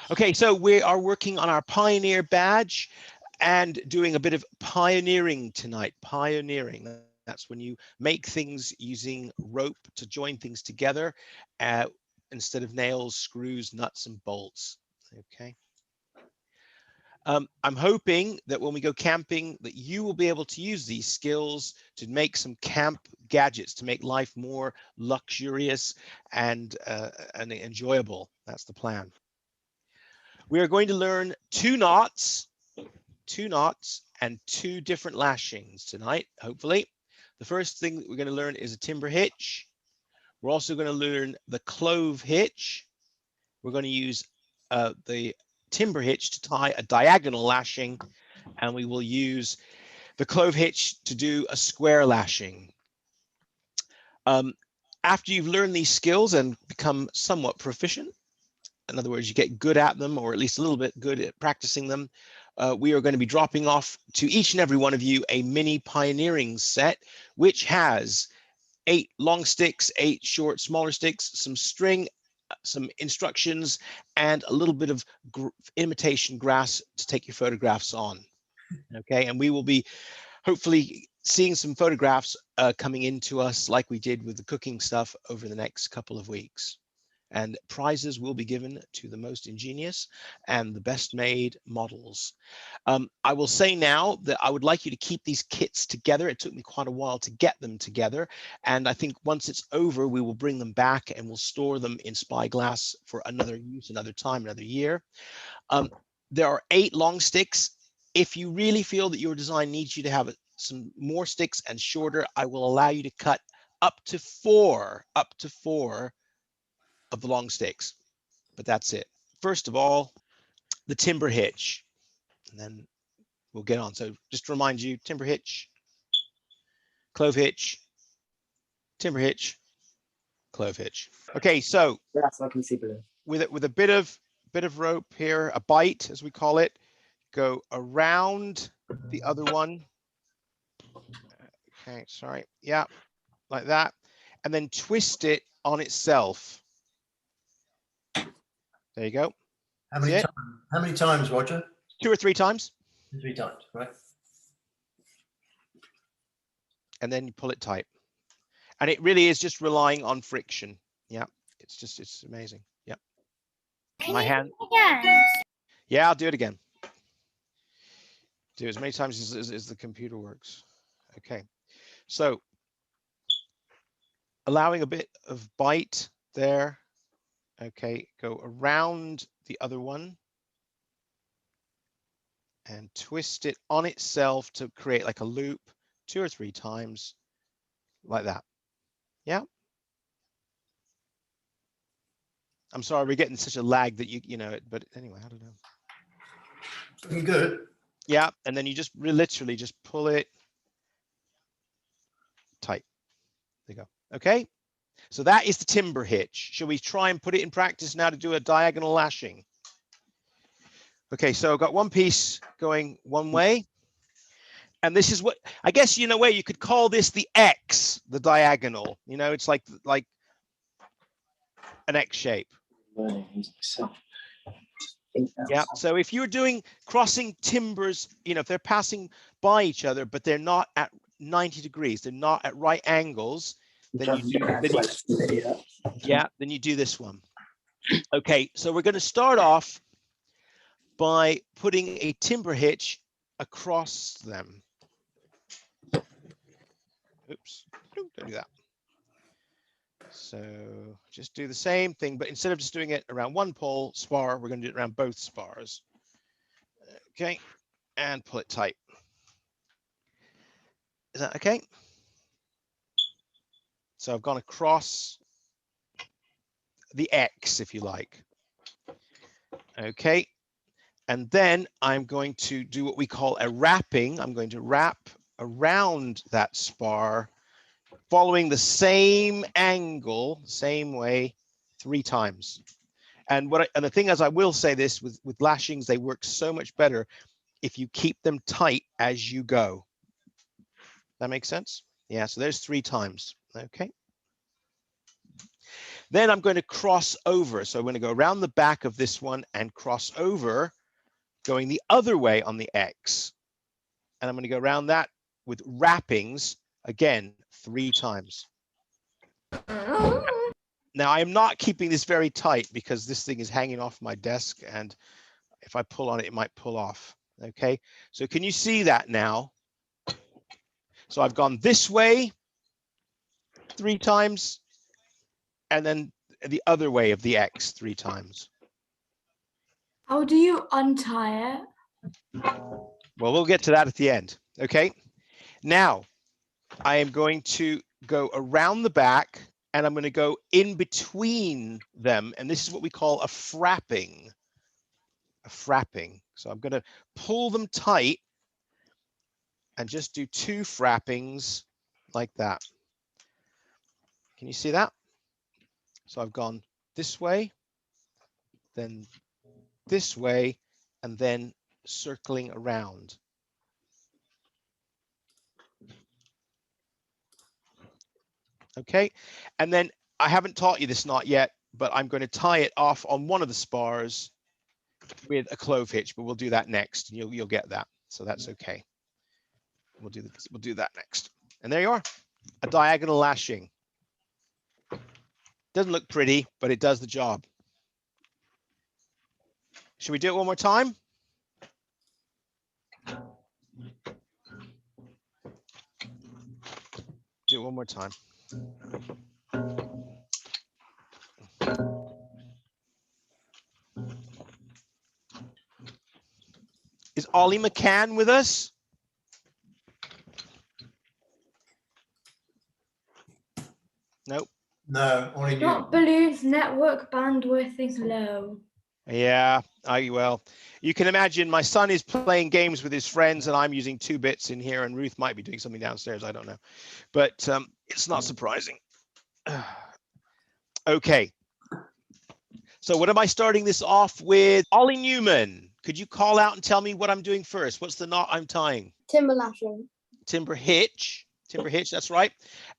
Okay, so we are working on our Pioneer badge and doing a bit of pioneering tonight. Pioneering, that's when you make things using rope to join things together instead of nails, screws, nuts, and bolts. Okay. I'm hoping that when we go camping that you will be able to use these skills to make some camp gadgets to make life more luxurious and enjoyable. That's the plan. We are going to learn two knots and two different lashings tonight, hopefully. The first thing that we're going to learn is a timber hitch. We're also going to learn the clove hitch. We're going to use the timber hitch to tie a diagonal lashing, and we will use the clove hitch to do a square lashing. After you've learned these skills and become somewhat proficient, in other words, you get good at them, or at least a little bit good at practicing them, we are going to be dropping off to each and every one of you a mini pioneering set, which has 8 long sticks, 8 short, smaller sticks, some string, some instructions, and a little bit of imitation grass to take your photographs on. Okay, and we will be hopefully seeing some photographs coming into us like we did with the cooking stuff over the next couple of weeks. And prizes will be given to the most ingenious and the best made models. I will say now that I would like you to keep these kits together. It took me quite a while to get them together. And I think once it's over, we will bring them back and we'll store them in Spyglass for another use, another time, another year. There are 8 long sticks. If you really feel that your design needs you to have some more sticks and shorter, I will allow you to cut up to 4 of the long sticks, but that's it. First of all, the timber hitch, and then we'll get on. So just to remind you, timber hitch, clove hitch, timber hitch, clove hitch. Okay, so Yes, I can see blue. With a bit of rope here, a bite as we call it, go around the other one. Okay, sorry. Yeah, like that, and then twist it on itself. There you go. How many times, Roger? 2 or 3 times. 3 times, right? And then you pull it tight. And it really is just relying on friction. Yeah, it's amazing. Yeah. My hand. Again. Yeah, I'll do it again. Do as many times as the computer works. Okay. So allowing a bit of bite there. Okay, go around the other one and twist it on itself to create like a loop 2 or 3 times like that. Yeah. I'm sorry, we're getting such a lag that you know it, but anyway, I don't know. Looking good. Yeah, and then you just literally just pull it tight. There you go. Okay, so that is the timber hitch. Shall we try and put it in practice now to do a diagonal lashing? Okay, so I've got one piece going one way. And this is what, I guess, in a way, you could call this the X, the diagonal. You know, it's like an X shape. Yeah, so if you're doing crossing timbers, if they're passing by each other, but they're not at 90 degrees, they're not at right angles, then you do this one. Okay, so we're going to start off by putting a timber hitch across them. Oops, don't do that. So just do the same thing, but instead of just doing it around one pole spar, we're going to do it around both spars. Okay, and pull it tight. Is that okay? So I've gone across the X, if you like. Okay, and then I'm going to do what we call a wrapping. I'm going to wrap around that spar, following the same angle, same way, 3 times. And the thing is, I will say this with lashings, they work so much better if you keep them tight as you go. That makes sense? Yeah, so there's 3 times. Okay. Then I'm going to cross over. So I'm going to go around the back of this one and cross over, going the other way on the X. And I'm going to go around that with wrappings again 3 times. Now I am not keeping this very tight because this thing is hanging off my desk, and if I pull on it, it might pull off. Okay, so can you see that now? So I've gone this way 3 times, and then the other way of the X 3 times. How do you untie it? Well, we'll get to that at the end. Okay, now I am going to go around the back, and I'm going to go in between them, and this is what we call a frapping. A frapping. So I'm going to pull them tight and just do 2 frappings like that. Can you see that? So I've gone this way, then this way, and then circling around. Okay, and then I haven't taught you this knot yet, but I'm going to tie it off on one of the spars with a clove hitch, but we'll do that next, and you'll get that. So that's okay. We'll do that next. And there you are, a diagonal lashing. Doesn't look pretty, but it does the job. Should we do it one more time? Do it one more time. Is Ollie McCann with us? Nope. No, only you. Not balloons, network bandwidth is low. Yeah, well, you can imagine my son is playing games with his friends and I'm using 2 bits in here, and Ruth might be doing something downstairs. I don't know, but it's not surprising. Okay. So what am I starting this off with? Ollie Newman, could you call out and tell me what I'm doing first? What's the knot I'm tying? Timber lashing. Timber hitch. Timber hitch, that's right.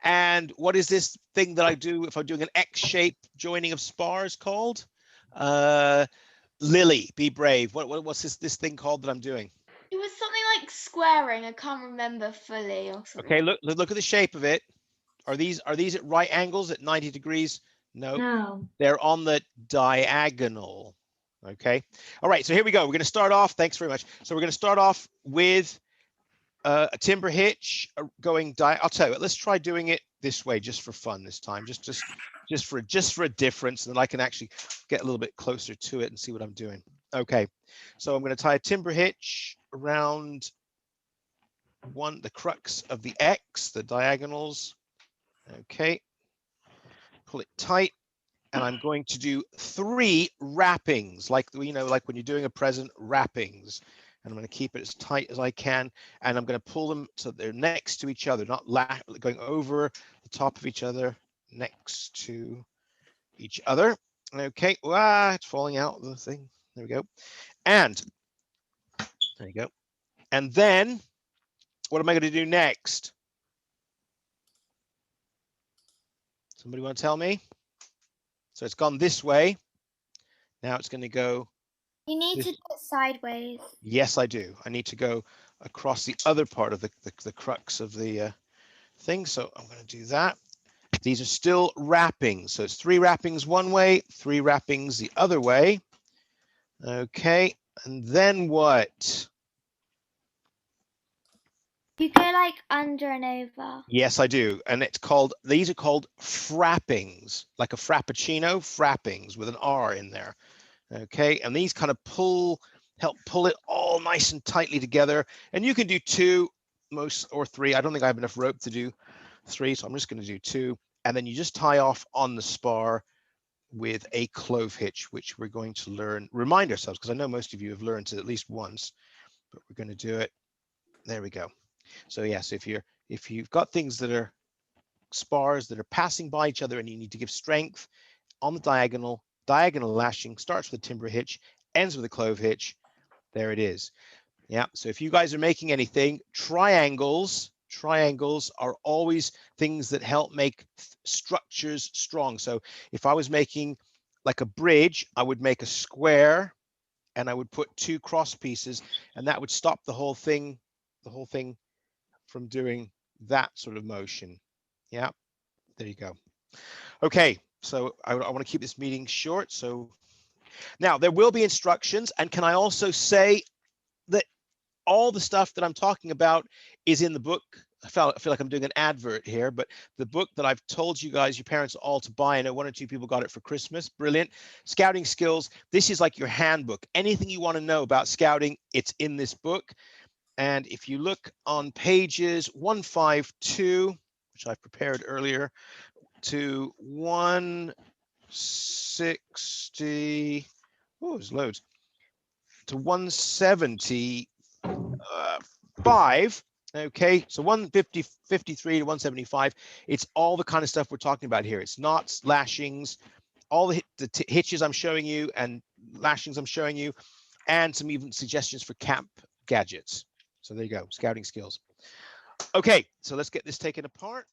And what is this thing that I do if I'm doing an X-shape joining of spars called? Lily, be brave. What's this thing called that I'm doing? It was something like squaring. I can't remember fully. Or something. Okay, look at the shape of it. Are these at right angles at 90 degrees? No, No. they're on the diagonal. Okay. All right, so here we go. We're going to start off. Thanks very much. So we're going to start off with a timber hitch going I'll tell you what, let's try doing it this way just for fun this time, just for a difference, and then I can actually get a little bit closer to it and see what I'm doing. Okay, so I'm going to tie a timber hitch around the crux of the X, the diagonals. Okay, pull it tight, and I'm going to do 3 wrappings, like when you're doing a present, wrappings. And I'm going to keep it as tight as I can, and I'm going to pull them so they're next to each other, not going over the top of each other, next to each other. Okay, it's falling out of the thing. There we go. And there you go. And then what am I going to do next? Somebody want to tell me? So it's gone this way. Now it's going to go. You need to do it sideways. Yes, I do. I need to go across the other part of the crux of the thing. So I'm going to do that. These are still wrappings. So it's 3 wrappings one way, 3 wrappings the other way. Okay. And then what? You go like under and over. Yes, I do. And these are called frappings, like a frappuccino, frappings with an R in there. Okay, and these kind of help pull it all nice and tightly together. And you can do 2 or 3. I don't think I have enough rope to do 3, so I'm just going to do 2. And then you just tie off on the spar with a clove hitch, which we're going to remind ourselves, because I know most of you have learned it at least once, but we're going to do it. There we go. So yes, if you've got things that are spars that are passing by each other and you need to give strength on the diagonal lashing, starts with a timber hitch, ends with a clove hitch. There it is. Yeah, so if you guys are making anything, triangles Triangles are always things that help make structures strong. So if I was making like a bridge, I would make a square and I would put 2 cross pieces, and that would stop the whole thing from doing that sort of motion. Yeah, there you go. Okay, so I want to keep this meeting short. So now there will be instructions, and can I also say that all the stuff that I'm talking about is in the book. I feel like I'm doing an advert here, but the book that I've told you guys, your parents, all to buy. I know 1 or 2 people got it for Christmas. Brilliant. Scouting Skills. This is like your handbook. Anything you want to know about scouting, it's in this book. And if you look on pages 152, which I've prepared earlier, to 160, oh, there's loads, to 175. Okay, so 150, 53 to 175. It's all the kind of stuff we're talking about here. It's knots, lashings, all the hitches I'm showing you and lashings I'm showing you, and some even suggestions for camp gadgets. So there you go, scouting skills. Okay, so let's get this taken apart.